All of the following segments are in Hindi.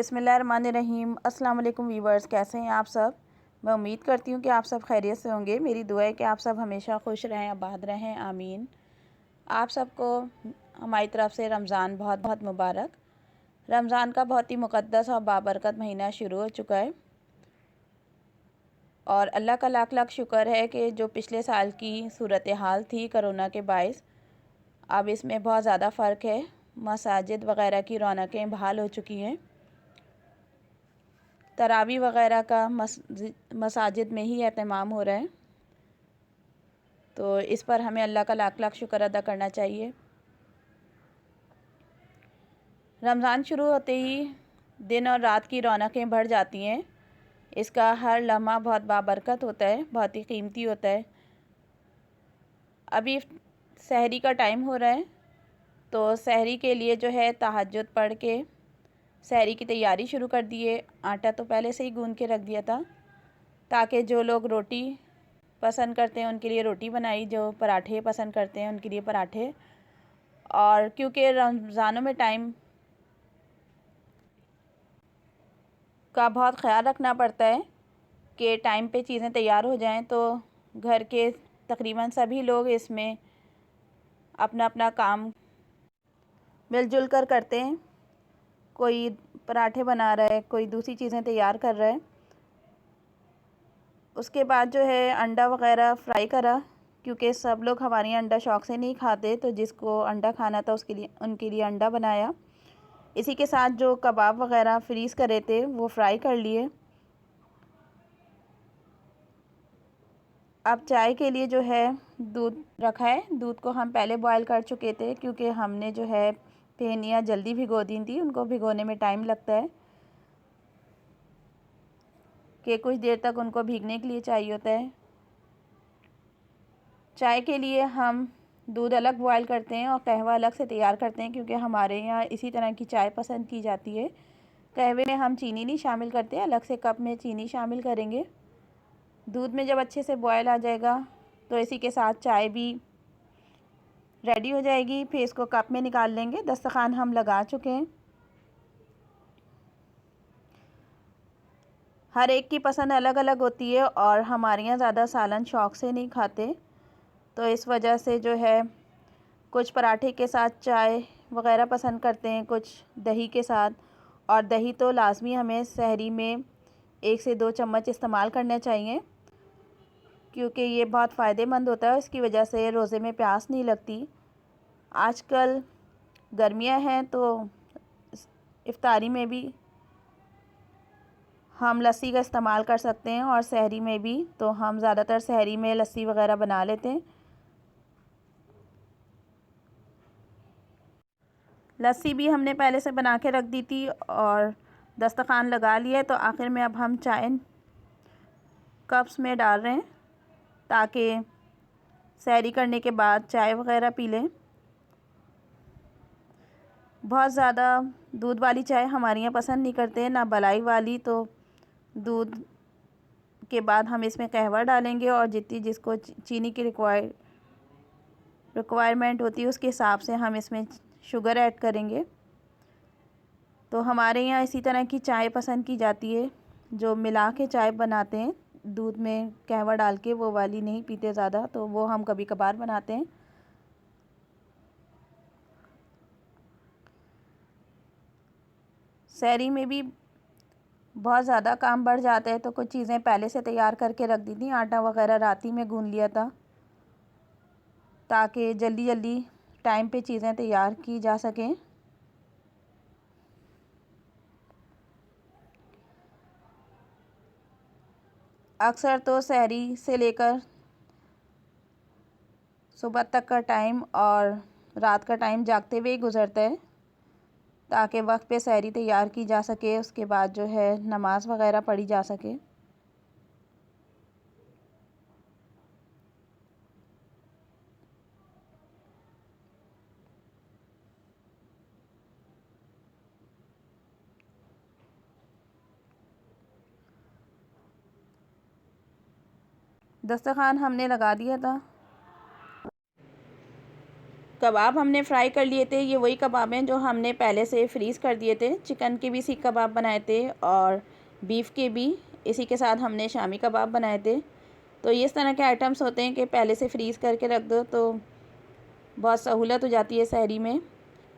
बिस्मिल्लाहिर्रहमानिर्रहीम। अस्सलाम वालेकुम वीवर्स, कैसे हैं आप सब। मैं उम्मीद करती हूँ कि आप सब खैरियत से होंगे। मेरी दुआ है कि आप सब हमेशा खुश रहें, आबाद रहें, आमीन। आप सबको हमारी तरफ से रमज़ान बहुत बहुत मुबारक। रमज़ान का बहुत ही मुक़द्दस और बाबरकत महीना शुरू हो चुका है और अल्लाह का लाख लाख शुक्र है कि जो पिछले साल की सूरत हाल थी कोरोना के बायस, अब इसमें बहुत ज़्यादा फ़र्क है। मसाजिद वग़ैरह की रौनकें बहाल हो चुकी हैं। तरावी वग़ैरह का मसाजिद में ही एहतमाम हो रहा है, तो इस पर हमें अल्लाह का लाख लाख शुक्र अदा करना चाहिए। रमज़ान शुरू होते ही दिन और रात की रौनकें बढ़ जाती हैं। इसका हर लम्हा बहुत बाबरकत होता है, बहुत ही कीमती होता है। अभी सहरी का टाइम हो रहा है, तो सहरी के लिए जो है तहज्जुद पढ़ के सहरी की तैयारी शुरू कर दी है। आटा तो पहले से ही गूंद के रख दिया था, ताकि जो लोग रोटी पसंद करते हैं उनके लिए रोटी बनाई, जो पराठे पसंद करते हैं उनके लिए पराठे। और क्योंकि रमज़ानों में टाइम का बहुत ख्याल रखना पड़ता है कि टाइम पे चीज़ें तैयार हो जाएं, तो घर के तकरीबन सभी लोग इसमें अपना अपना काम मिलजुल कर करते हैं। कोई पराठे बना रहा है, कोई दूसरी चीज़ें तैयार कर रहा है। उसके बाद जो है अंडा वग़ैरह फ्राई करा, क्योंकि सब लोग हमारे यहाँ अंडा शौक़ से नहीं खाते, तो जिसको अंडा खाना था उनके लिए अंडा बनाया। इसी के साथ जो कबाब वग़ैरह फ्रीज़ करे थे वो फ्राई कर लिए। अब चाय के लिए जो है दूध रखा है। दूध को हम पहले बॉयल कर चुके थे, क्योंकि हमने जो है फेनिया जल्दी भिगो दी थी। उनको भिगोने में टाइम लगता है कि कुछ देर तक उनको भीगने के लिए चाहिए होता है। चाय के लिए हम दूध अलग बॉयल करते हैं और कहवा अलग से तैयार करते हैं, क्योंकि हमारे यहाँ इसी तरह की चाय पसंद की जाती है। कहवे में हम चीनी नहीं शामिल करते, अलग से कप में चीनी शामिल करेंगे। दूध में जब अच्छे से बॉयल आ जाएगा तो इसी के साथ चाय भी रेडी हो जाएगी। फिर इसको कप में निकाल लेंगे। दस्तरखान हम लगा चुके हैं। हर एक की पसंद अलग अलग होती है और हमारे यहाँ ज़्यादा सालन शौक़ से नहीं खाते, तो इस वजह से जो है कुछ पराठे के साथ चाय वग़ैरह पसंद करते हैं, कुछ दही के साथ। और दही तो लाजमी हमें सहरी में 1 से 2 चम्मच इस्तेमाल करने चाहिए, क्योंकि ये बहुत फ़ायदेमंद होता है। इसकी वजह से रोज़े में प्यास नहीं लगती। आजकल गर्मियाँ हैं, तो इफ्तारी में भी हम लस्सी का इस्तेमाल कर सकते हैं और सहरी में भी, तो हम ज़्यादातर सहरी में लस्सी वग़ैरह बना लेते हैं। लस्सी भी हमने पहले से बना के रख दी थी और दस्तरखान लगा लिया है। तो आखिर में अब हम चाय कप्स में डाल रहे हैं, ताकि सहरी करने के बाद चाय वग़ैरह पी लें। बहुत ज़्यादा दूध वाली चाय हमारे यहाँ पसंद नहीं करते, ना मलाई वाली। तो दूध के बाद हम इसमें कहवा डालेंगे और जितनी जिसको चीनी की रिक्वायरमेंट होती है उसके हिसाब से हम इसमें शुगर ऐड करेंगे। तो हमारे यहाँ इसी तरह की चाय पसंद की जाती है, जो मिला के चाय बनाते हैं दूध में कहवा डाल के, वो वाली नहीं पीते ज़्यादा, तो वो हम कभी कभार बनाते हैं। सहरी में भी बहुत ज़्यादा काम बढ़ जाता है, तो कुछ चीज़ें पहले से तैयार करके रख दी थी। आटा वग़ैरह रात ही में गूंद लिया था, ताकि जल्दी जल्दी टाइम पे चीज़ें तैयार की जा सकें। अक्सर तो सहरी से लेकर सुबह तक का टाइम और रात का टाइम जागते हुए ही गुज़रता है, ताकि वक्त पे सहरी तैयार की जा सके। उसके बाद जो है नमाज़ वग़ैरह पढ़ी जा सके। दस्तरखान हमने लगा दिया था। कबाब हमने फ्राई कर लिए थे। ये वही कबाब हैं जो हमने पहले से फ्रीज़ कर दिए थे। चिकन के भी सीख कबाब बनाए थे और बीफ के भी इसी के साथ हमने शामी कबाब बनाए थे। तो ये इस तरह के आइटम्स होते हैं कि पहले से फ्रीज़ करके रख दो तो बहुत सहूलत हो जाती है सहरी में।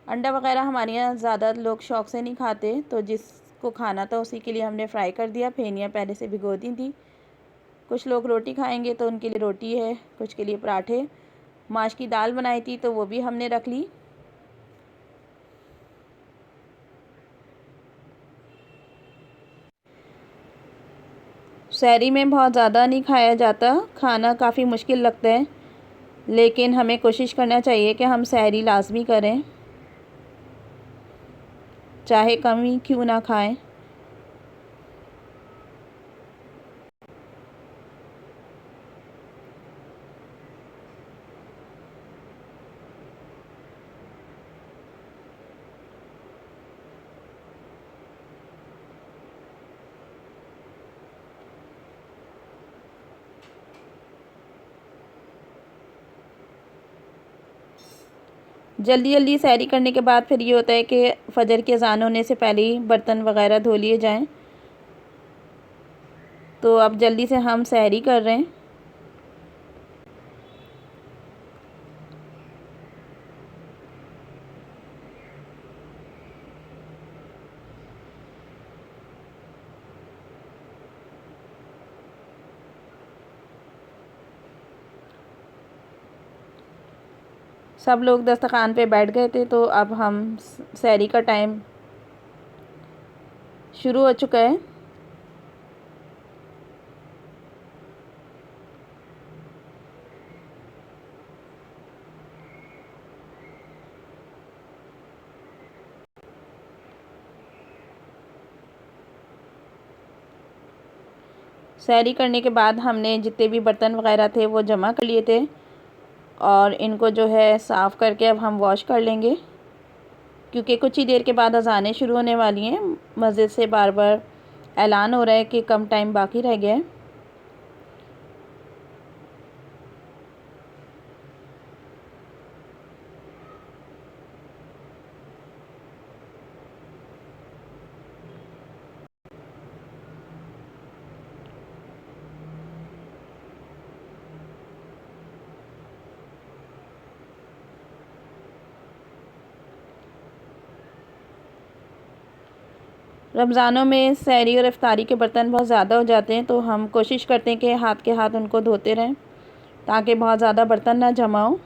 अंडा वगैरह हमारे यहाँ ज़्यादा लोग शौक़ से नहीं खाते, तो जिसको खाना था उसी के लिए हमने फ्राई कर दिया। फेनियाँ पहले से भिगो दी थी। कुछ लोग रोटी खाएंगे तो उनके लिए रोटी है, कुछ के लिए पराठे। माश की दाल बनाई थी तो वो भी हमने रख ली। सहरी में बहुत ज़्यादा नहीं खाया जाता, खाना काफ़ी मुश्किल लगता है, लेकिन हमें कोशिश करना चाहिए कि हम सहरी लाजमी करें, चाहे कम ही क्यों ना खाएं। जल्दी जल्दी सहरी करने के बाद फिर ये होता है कि फ़जर के अज़ान होने से पहले ही बर्तन वगैरह धो लिए जाएं। तो अब जल्दी से हम सहरी कर रहे हैं। सब लोग दस्तरखान पे बैठ गए थे, तो अब हम सहरी का टाइम शुरू हो चुका है। सहरी करने के बाद हमने जितने भी बर्तन वगैरह थे वो जमा कर लिए थे और इनको जो है साफ़ करके अब हम वॉश कर लेंगे, क्योंकि कुछ ही देर के बाद अज़ानें शुरू होने वाली हैं। मस्जिद से बार बार ऐलान हो रहा है कि कम टाइम बाकी रह गया है। रमज़ानों में सहरी और इफ्तारी के बर्तन बहुत ज़्यादा हो जाते हैं, तो हम कोशिश करते हैं कि हाथ के हाथ उनको धोते रहें ताकि बहुत ज़्यादा बर्तन ना जमा हो।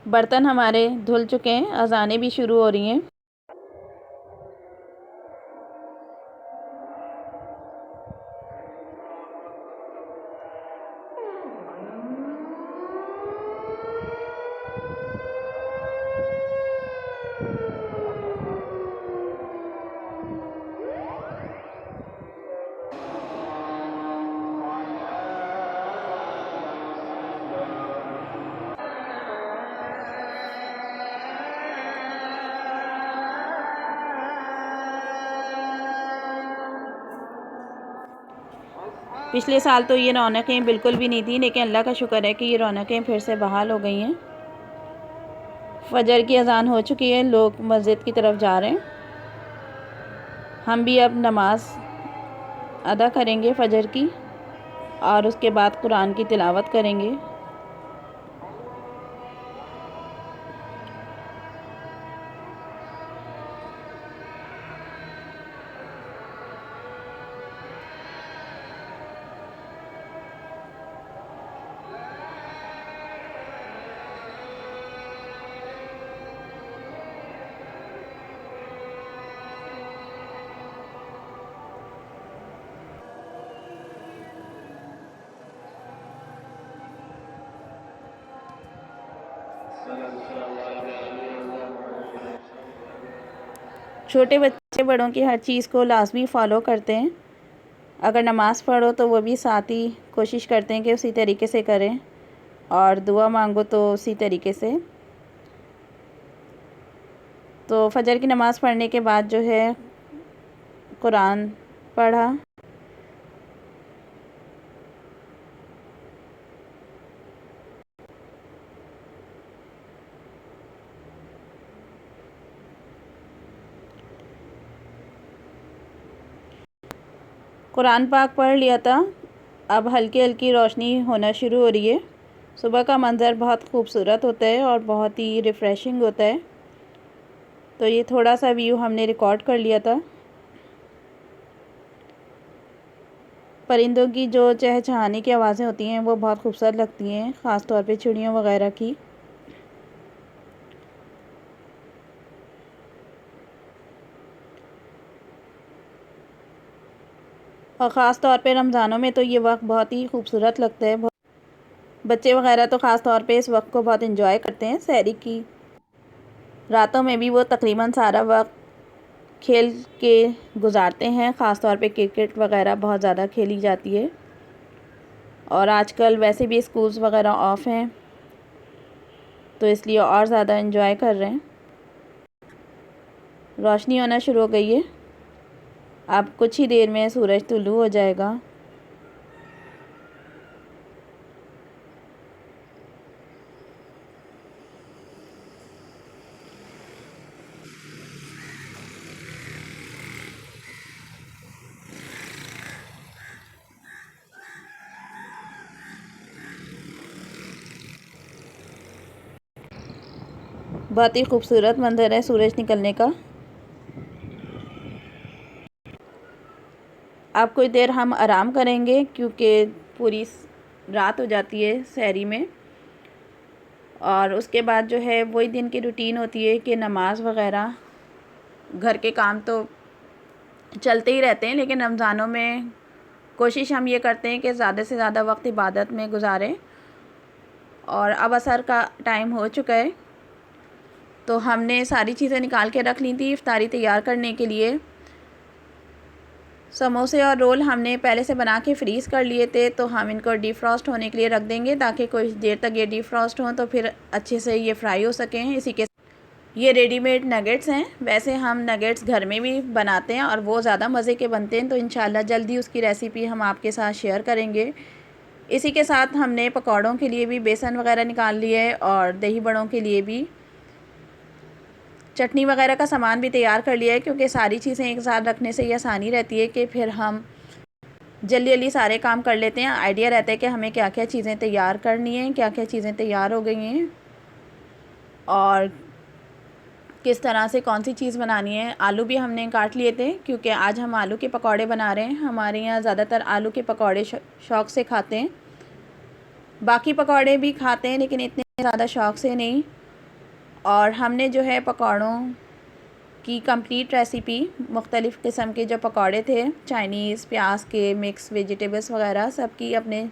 बर्तन हमारे धुल चुके हैं, अज़ानें भी शुरू हो रही हैं। पिछले साल तो ये रौनकें बिल्कुल भी नहीं थी, लेकिन अल्लाह का शुक्र है कि ये रौनकें फिर से बहाल हो गई हैं। फ़जर की अज़ान हो चुकी है, लोग मस्जिद की तरफ जा रहे हैं। हम भी अब नमाज अदा करेंगे फ़जर की और उसके बाद कुरान की तिलावत करेंगे। छोटे बच्चे बड़ों की हर चीज़ को लाजमी फ़ॉलो करते हैं। अगर नमाज़ पढ़ो तो वो भी साथ ही कोशिश करते हैं कि उसी तरीके से करें, और दुआ मांगो तो उसी तरीके से। तो फजर की नमाज़ पढ़ने के बाद जो है कुरान पढ़ा। कुरान पाक पढ़ लिया था। अब हल्की हल्की रोशनी होना शुरू हो रही है। सुबह का मंज़र बहुत खूबसूरत होता है और बहुत ही रिफ़्रेशिंग होता है। तो ये थोड़ा सा व्यू हमने रिकॉर्ड कर लिया था। परिंदों की जो चहचहाने की आवाज़ें होती हैं वो बहुत खूबसूरत लगती हैं, ख़ास तौर पे चिड़ियों वगैरह की। और ख़ास तौर पे रमज़ानों में तो ये वक्त बहुत ही खूबसूरत लगता है। बच्चे वगैरह तो ख़ास तौर पे इस वक्त को बहुत इन्जॉय करते हैं सहरी की। रातों में भी वो तकरीबन सारा वक्त खेल के गुजारते हैं। ख़ास तौर पे क्रिकेट वगैरह बहुत ज़्यादा खेली जाती है और आजकल वैसे भी स्कूल्स वगैरह ऑफ हैं तो इसलिए और ज़्यादा इन्जॉय कर रहे हैं। रोशनी होना शुरू हो गई है। अब कुछ ही देर में सूरज तुलू हो जाएगा। बहुत ही खूबसूरत मंजर है सूरज निकलने का। अब कुछ देर हम आराम करेंगे क्योंकि पूरी रात हो जाती है सहरी में। और उसके बाद जो है वही दिन की रूटीन होती है कि नमाज वगैरह, घर के काम तो चलते ही रहते हैं, लेकिन रमज़ानों में कोशिश हम ये करते हैं कि ज़्यादा से ज़्यादा वक्त इबादत में गुजारें। और अब असर का टाइम हो चुका है तो हमने सारी चीज़ें निकाल के रख ली थी इफ्तारी तैयार करने के लिए। समोसे और रोल हमने पहले से बना के फ्रीज़ कर लिए थे, तो हम इनको डीफ्रॉस्ट होने के लिए रख देंगे ताकि कुछ देर तक ये डीफ्रॉस्ट हों तो फिर अच्छे से ये फ्राई हो सकें। इसी के ये रेडीमेड नगेट्स हैं। वैसे हम नगेट्स घर में भी बनाते हैं और वो ज़्यादा मज़े के बनते हैं, तो इंशाल्लाह जल्दी उसकी रेसिपी हम आपके साथ शेयर करेंगे। इसी के साथ हमने पकौड़ों के लिए भी बेसन वगैरह निकाल लिया है और दही बड़ों के लिए भी चटनी वगैरह का सामान भी तैयार कर लिया है, क्योंकि सारी चीज़ें एक साथ रखने से ये आसानी रहती है कि फिर हम जल्दी जल्दी सारे काम कर लेते हैं। आइडिया रहता है कि हमें क्या क्या चीज़ें तैयार करनी हैं, क्या क्या चीज़ें तैयार हो गई हैं और किस तरह से कौन सी चीज़ बनानी है। आलू भी हमने काट लिए थे क्योंकि आज हम आलू के पकौड़े बना रहे हैं। हमारे यहाँ ज़्यादातर आलू के पकौड़े शौक़ से खाते हैं। बाकी पकौड़े भी खाते हैं लेकिन इतने ज़्यादा शौक़ से नहीं। और हमने जो है पकौड़ों की कंप्लीट रेसिपी, मुख्तलिफ़ किस्म के जो पकौड़े थे, चाइनीज़, प्याज के, मिक्स वेजिटेबल्स वगैरह, सबकी अपने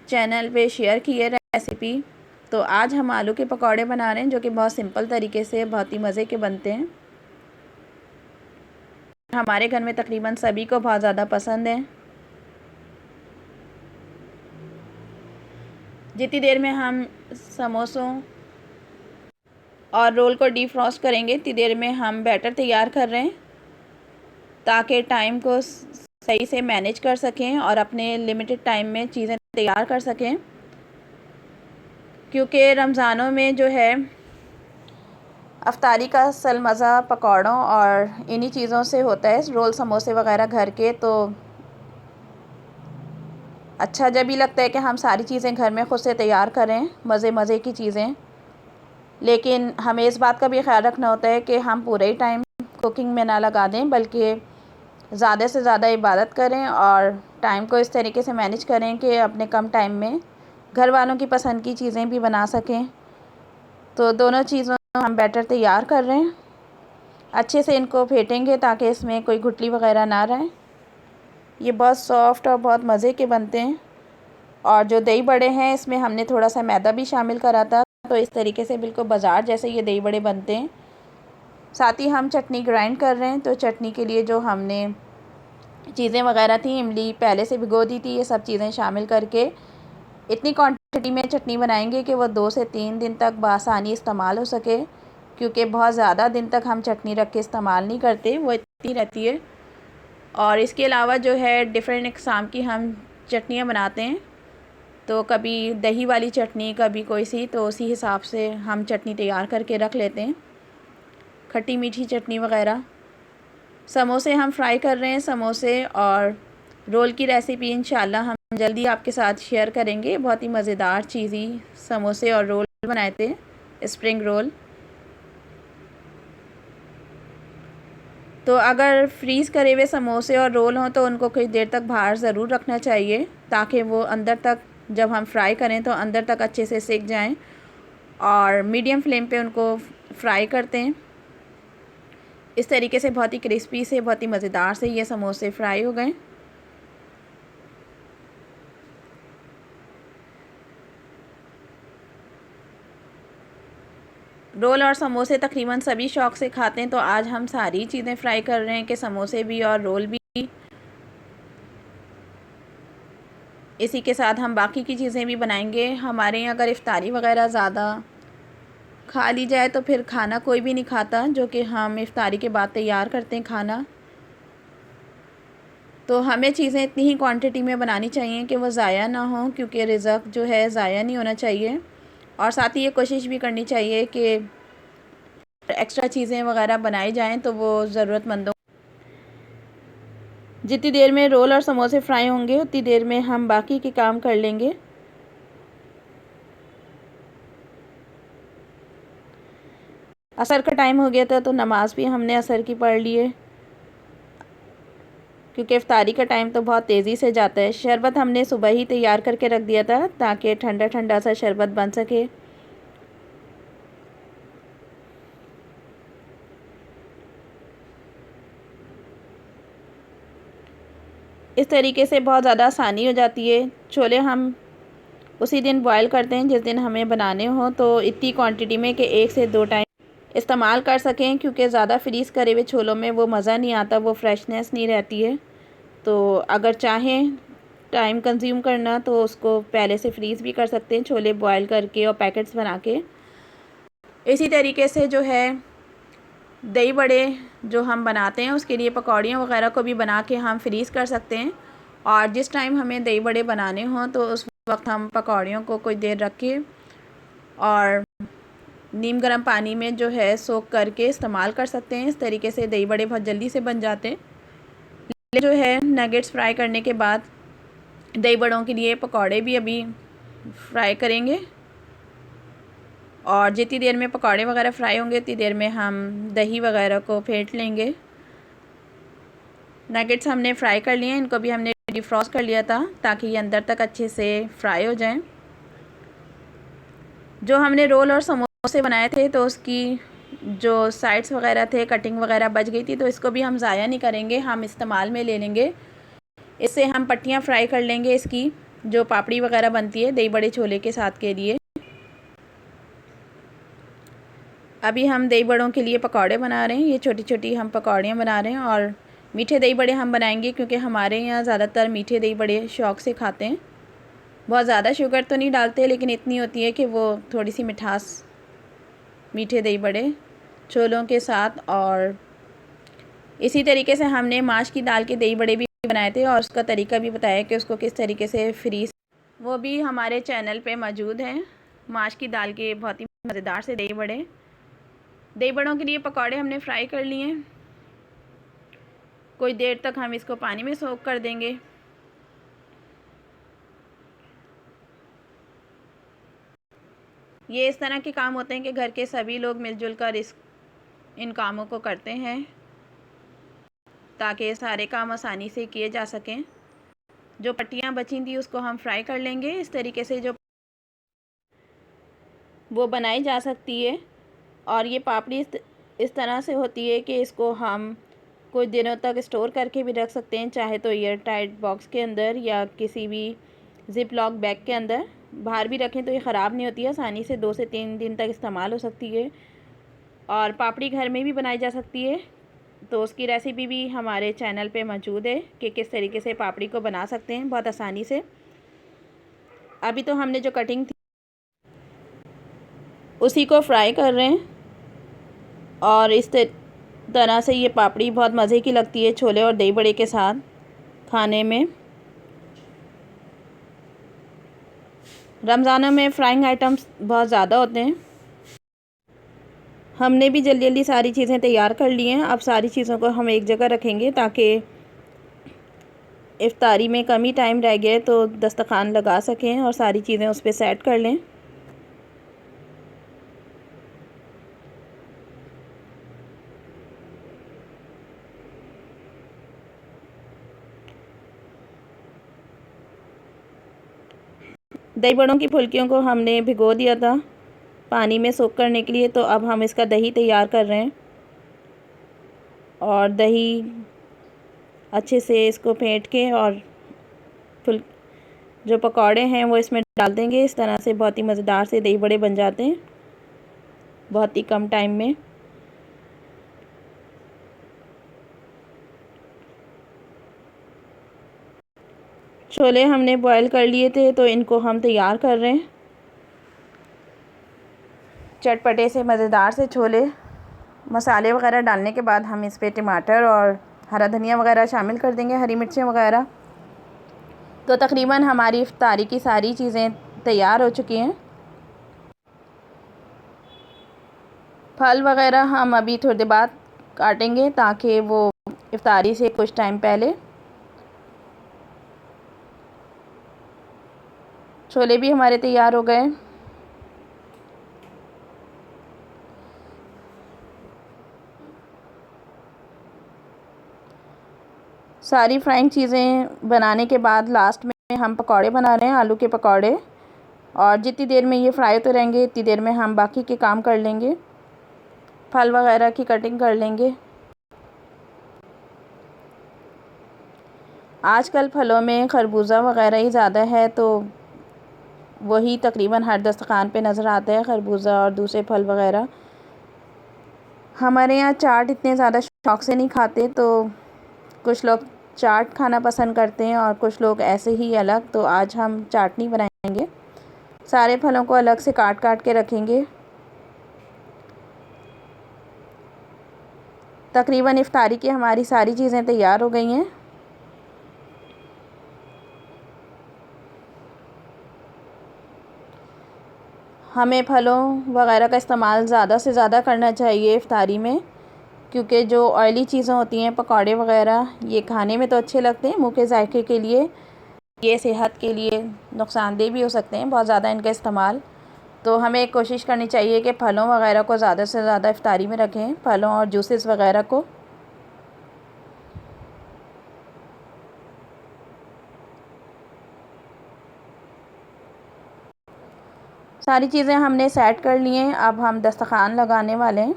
चैनल पे शेयर की है रेसिपी। तो आज हम आलू के पकौड़े बना रहे हैं जो कि बहुत सिंपल तरीके से बहुत ही मज़े के बनते हैं। हमारे घर में तकरीबन सभी को बहुत ज़्यादा पसंद है। जितनी देर में हम समोसों और रोल को डीफ्रॉस्ट करेंगे इतनी देर में हम बैटर तैयार कर रहे हैं ताकि टाइम को सही से मैनेज कर सकें और अपने लिमिटेड टाइम में चीज़ें तैयार कर सकें। क्योंकि रमज़ानों में जो है अफ्तारी का असल मज़ा पकौड़ों और इन्हीं चीज़ों से होता है, रोल समोसे वगैरह घर के। तो अच्छा जब भी लगता है कि हम सारी चीज़ें घर में ख़ुद से तैयार करें, मज़े की चीज़ें। लेकिन हमें इस बात का भी ख्याल रखना होता है कि हम पूरे ही टाइम कुकिंग में ना लगा दें, बल्कि ज़्यादा से ज़्यादा इबादत करें और टाइम को इस तरीके से मैनेज करें कि अपने कम टाइम में घर वालों की पसंद की चीज़ें भी बना सकें। तो दोनों चीज़ों हम बैटर तैयार कर रहे हैं। अच्छे से इनको फेंटेंगे ताकि इसमें कोई गुठली वगैरह ना रहे। ये बहुत सॉफ़्ट और बहुत मज़े के बनते हैं। और जो दही बड़े हैं इसमें हमने थोड़ा सा मैदा भी शामिल करा था, तो इस तरीके से बिल्कुल बाज़ार जैसे ये दही बड़े बनते हैं। साथ ही हम चटनी ग्राइंड कर रहे हैं, तो चटनी के लिए जो हमने चीज़ें वगैरह थी, इमली पहले से भिगो दी थी, ये सब चीज़ें शामिल करके इतनी क्वांटिटी में चटनी बनाएंगे कि वो 2 से 3 दिन तक बआसानी इस्तेमाल हो सके। क्योंकि बहुत ज़्यादा दिन तक हम चटनी रख के इस्तेमाल नहीं करते, वो इतनी रहती है। और इसके अलावा जो है डिफरेंट इक़साम की हम चटनियाँ बनाते हैं, तो कभी दही वाली चटनी, कभी कोई सी, तो उसी हिसाब से हम चटनी तैयार करके रख लेते हैं, खट्टी मीठी चटनी वग़ैरह। समोसे हम फ्राई कर रहे हैं, समोसे और रोल की रेसिपी इंशाल्लाह हम जल्दी आपके साथ शेयर करेंगे। बहुत ही मज़ेदार चीज़ ही समोसे और रोल बनाए थे, स्प्रिंग रोल। तो अगर फ्रीज़ करे हुए समोसे और रोल हों तो उनको कुछ देर तक बाहर ज़रूर रखना चाहिए, ताकि वो अंदर तक जब हम फ्राई करें तो अंदर तक अच्छे से सिक जाएं। और मीडियम फ्लेम पे उनको फ्राई करते हैं। इस तरीके से बहुत ही क्रिस्पी से, बहुत ही मज़ेदार से ये समोसे फ्राई हो गए। रोल और समोसे तकरीबन सभी शौक़ से खाते हैं, तो आज हम सारी चीज़ें फ्राई कर रहे हैं कि समोसे भी और रोल भी। इसी के साथ हम बाकी की चीज़ें भी बनाएंगे। हमारे यहाँ अगर इफ़्तारी वग़ैरह ज़्यादा खा ली जाए तो फिर खाना कोई भी नहीं खाता, जो कि हम इफ़्तारी के बाद तैयार करते हैं खाना। तो हमें चीज़ें इतनी ही क्वांटिटी में बनानी चाहिए कि वो ज़ाया ना हो, क्योंकि रिज़्क़ जो है ज़ाया नहीं होना चाहिए। और साथ ही ये कोशिश भी करनी चाहिए कि एक्स्ट्रा चीज़ें वग़ैरह बनाई जाएँ तो वो ज़रूरतमंदों। जितनी देर में रोल और समोसे फ्राई होंगे उतनी देर में हम बाकी के काम कर लेंगे। असर का टाइम हो गया था, तो नमाज़ भी हमने असर की पढ़ ली है, क्योंकि इफ़्तारी का टाइम तो बहुत तेज़ी से जाता है। शरबत हमने सुबह ही तैयार करके रख दिया था, ताकि ठंडा ठंडा सा शरबत बन सके। इस तरीके से बहुत ज़्यादा आसानी हो जाती है। छोले हम उसी दिन बॉयल करते हैं जिस दिन हमें बनाने हो, तो इतनी क्वांटिटी में कि 1 से 2 टाइम इस्तेमाल कर सकें, क्योंकि ज़्यादा फ्रीज़ करे हुए छोलों में वो मज़ा नहीं आता, वो फ्रेशनेस नहीं रहती है। तो अगर चाहें टाइम कंज्यूम करना तो उसको पहले से फ्रीज़ भी कर सकते हैं, छोले बॉयल करके और पैकेट्स बना के। इसी तरीके से जो है दही बड़े जो हम बनाते हैं, उसके लिए पकौड़ियाँ वगैरह को भी बना के हम फ्रीज़ कर सकते हैं। और जिस टाइम हमें दही बड़े बनाने हों तो उस वक्त हम पकौड़ियों को कुछ देर रख के और नीम गर्म पानी में जो है सोक करके इस्तेमाल कर सकते हैं। इस तरीके से दही बड़े बहुत जल्दी से बन जाते हैं। जो है नगेट्स फ्राई करने के बाद दही बड़ों के लिए पकौड़े भी अभी फ्राई करेंगे, और जितनी देर में पकौड़े वगैरह फ्राई होंगे उतनी देर में हम दही वगैरह को फेंट लेंगे। नगेट्स हमने फ्राई कर लिए हैं, इनको भी हमने डिफ्रॉस्ट कर लिया था ताकि ये अंदर तक अच्छे से फ्राई हो जाएं। जो हमने रोल और समोसे बनाए थे तो उसकी जो साइड्स वगैरह थे, कटिंग वगैरह बच गई थी, तो इसको भी हम ज़ाया नहीं करेंगे, हम इस्तेमाल में ले लेंगे। इससे हम पट्टियाँ फ्राई कर लेंगे, इसकी जो पापड़ी वगैरह बनती है दही बड़े छोले के साथ के लिए। अभी हम दही बड़ों के लिए पकौड़े बना रहे हैं। ये छोटी छोटी हम पकौड़ियाँ बना रहे हैं, और मीठे दही बड़े हम बनाएंगे, क्योंकि हमारे यहाँ ज़्यादातर मीठे दही बड़े शौक़ से खाते हैं। बहुत ज़्यादा शुगर तो नहीं डालते, लेकिन इतनी होती है कि वो थोड़ी सी मिठास मीठे दही बड़े छोलों के साथ। और इसी तरीके से हमने माश की दाल के दही बड़े भी बनाए थे, और उसका तरीका भी बताया कि उसको किस तरीके से फ्रीज़, वो भी हमारे चैनल पे मौजूद हैं। माश की दाल के बहुत ही मज़ेदार से दही बड़े। दही बड़ों के लिए पकौड़े हमने फ्राई कर लिए हैं। कुछ देर तक हम इसको पानी में सोक कर देंगे। ये इस तरह के काम होते हैं कि घर के सभी लोग मिलजुल कर इन कामों को करते हैं, ताकि सारे काम आसानी से किए जा सकें। जो पट्टियाँ बची थी उसको हम फ्राई कर लेंगे। इस तरीके से जो वो बनाई जा सकती है। और ये पापड़ी इस तरह से होती है कि इसको हम कुछ दिनों तक स्टोर करके भी रख सकते हैं, चाहे तो एयर टाइट बॉक्स के अंदर या किसी भी ज़िप लॉक बैग के अंदर। बाहर भी रखें तो ये ख़राब नहीं होती है, आसानी से 2 से 3 दिन तक इस्तेमाल हो सकती है। और पापड़ी घर में भी बनाई जा सकती है, तो उसकी रेसिपी भी हमारे चैनल पे मौजूद है कि किस तरीके से पापड़ी को बना सकते हैं बहुत आसानी से। अभी तो हमने जो कटिंग थी उसी को फ्राई कर रहे हैं। और इस तरह से ये पापड़ी बहुत मज़े की लगती है छोले और दही बड़े के साथ खाने में। रमज़ानों में फ्राइंग आइटम्स बहुत ज़्यादा होते हैं। हमने भी जल्दी जल्दी सारी चीज़ें तैयार कर ली हैं। अब सारी चीज़ों को हम एक जगह रखेंगे ताकि इफ्तारी में कम ही टाइम रह गया तो दस्तरखान लगा सकें और सारी चीज़ें उस पर सेट कर लें। दही बड़ों की फुल्कियों को हमने भिगो दिया था पानी में सोक करने के लिए, तो अब हम इसका दही तैयार कर रहे हैं और दही अच्छे से इसको फेंट के और जो पकौड़े हैं वो इसमें डाल देंगे। इस तरह से बहुत ही मज़ेदार से दही बड़े बन जाते हैं बहुत ही कम टाइम में। छोले हमने बॉईल कर लिए थे तो इनको हम तैयार कर रहे हैं। चटपटे से मज़ेदार से छोले, मसाले वगैरह डालने के बाद हम इस पे टमाटर और हरा धनिया वगैरह शामिल कर देंगे, हरी मिर्चें वगैरह। तो तकरीबन हमारी इफ्तारी की सारी चीज़ें तैयार हो चुकी हैं। फल वगैरह हम अभी थोड़ी देर बाद काटेंगे ताकि वो इफ्तारी से कुछ टाइम पहले। छोले भी हमारे तैयार हो गए। सारी फ्राइंग चीज़ें बनाने के बाद लास्ट में हम पकौड़े बना रहे हैं, आलू के पकौड़े। और जितनी देर में ये फ्राई होते रहेंगे इतनी देर में हम बाकी के काम कर लेंगे, फल वगैरह की कटिंग कर लेंगे। आजकल फलों में खरबूजा वगैरह ही ज़्यादा है तो वही तकरीबन हर दस्तरखान पे नज़र आता है, खरबूजा और दूसरे फल वगैरह। हमारे यहाँ चाट इतने ज़्यादा शौक़ से नहीं खाते, तो कुछ लोग चाट खाना पसंद करते हैं और कुछ लोग ऐसे ही अलग। तो आज हम चाटनी बनाएंगे। सारे फलों को अलग से काट काट के रखेंगे। तकरीबन इफ्तारी की हमारी सारी चीज़ें तैयार हो गई हैं। हमें फलों वगैरह का इस्तेमाल ज़्यादा से ज़्यादा करना चाहिए इफ्तारी में, क्योंकि जो ऑयली चीज़ें होती हैं पकौड़े वगैरह, ये खाने में तो अच्छे लगते हैं, मुँह के जायके के लिए ये सेहत के लिए नुकसानदेह भी हो सकते हैं बहुत ज़्यादा इनका इस्तेमाल। तो हमें कोशिश करनी चाहिए कि फ़लों वगैरह को ज़्यादा से ज़्यादा इफ्तारी में रखें, फ़लों और जूसेस वगैरह को। सारी चीज़ें हमने सेट कर ली हैं। अब हम दस्तरखान लगाने वाले हैं।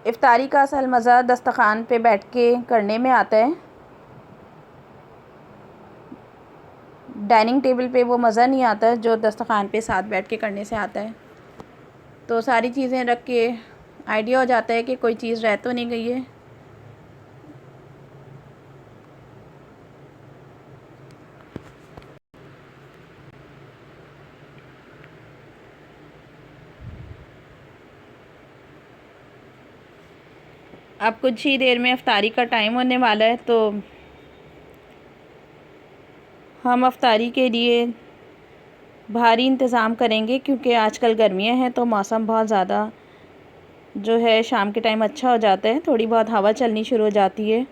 इफ्तारी का असल मज़ा दस्तरखान पे बैठ के करने में आता है। डाइनिंग टेबल पे वो मज़ा नहीं आता जो दस्तरखान पे साथ बैठ के करने से आता है। तो सारी चीज़ें रख के आइडिया हो जाता है कि कोई चीज़ रह तो नहीं गई है। अब कुछ ही देर में इफ्तारी का टाइम होने वाला है, तो हम इफ्तारी के लिए भारी इंतज़ाम करेंगे, क्योंकि आजकल गर्मियां हैं तो मौसम बहुत ज़्यादा जो है शाम के टाइम अच्छा हो जाता है, थोड़ी बहुत हवा चलनी शुरू हो जाती है।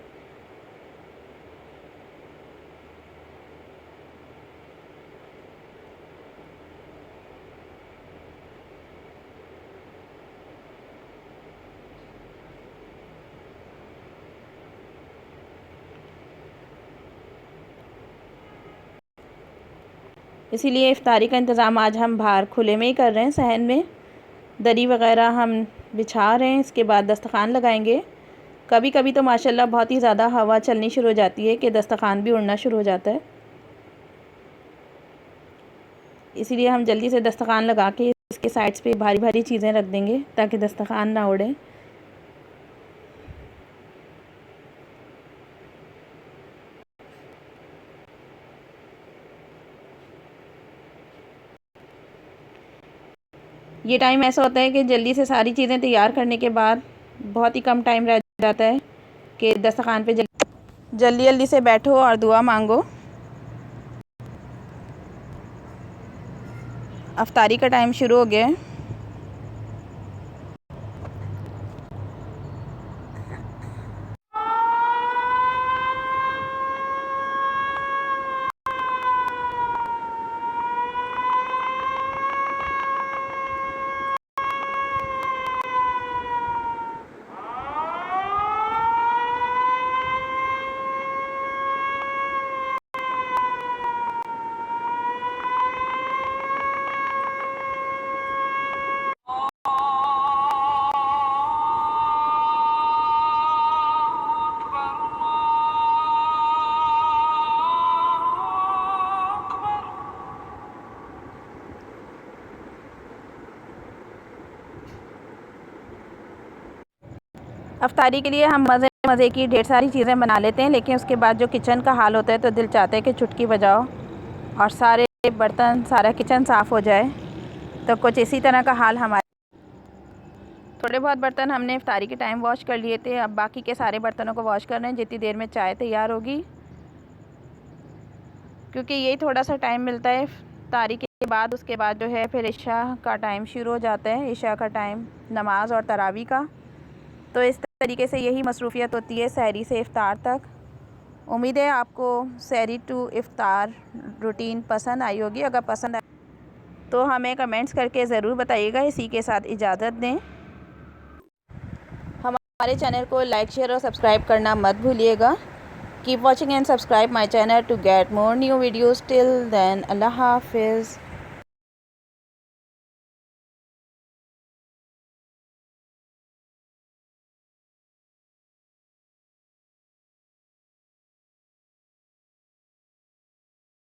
इसीलिए इफ्तारी का इंतज़ाम आज हम बाहर खुले में ही कर रहे हैं। सहन में दरी वगैरह हम बिछा रहे हैं, इसके बाद दस्तरखान लगाएंगे। कभी कभी तो माशाल्लाह बहुत ही ज़्यादा हवा चलनी शुरू हो जाती है कि दस्तरखान भी उड़ना शुरू हो जाता है। इसीलिए हम जल्दी से दस्तरखान लगा के इसके साइड्स पे भारी भारी चीज़ें रख देंगे ताकि दस्तरखान ना उड़े। ये टाइम ऐसा होता है कि जल्दी से सारी चीज़ें तैयार करने के बाद बहुत ही कम टाइम रह जाता है कि दस्तरखान पे जल्दी जल्दी से बैठो और दुआ मांगो। अफ्तारी का टाइम शुरू हो गया है। अफ्तारी के लिए हम मज़े मज़े की ढेर सारी चीज़ें बना लेते हैं, लेकिन उसके बाद जो किचन का हाल होता है तो दिल चाहता है कि चुटकी बजाओ और सारे बर्तन, सारा किचन साफ़ हो जाए। तो कुछ इसी तरह का हाल हमारे। थोड़े बहुत बर्तन हमने इफ्तारी के टाइम वॉश कर लिए थे, अब बाकी के सारे बर्तनों को वॉश कर रहे हैं जितनी देर में चाय तैयार होगी, क्योंकि यही थोड़ा सा टाइम मिलता है इफ्तारी के बाद। उसके बाद जो है फिर इशा का टाइम शुरू हो जाता है, इशा का टाइम नमाज और तरावी का। तो इस तरीके से यही मसरूफ़ियत होती है सहरी से इफ़्तार तक। उम्मीद है आपको सहरी टू इफ़्तार रूटीन पसंद आई होगी। अगर पसंद आए तो हमें कमेंट्स करके ज़रूर बताइएगा। इसी के साथ इजाज़त दें। हमारे चैनल को लाइक, शेयर और सब्सक्राइब करना मत भूलिएगा। Keep watching and subscribe my channel to get more new videos. Till then, अल्लाह हाफिज़।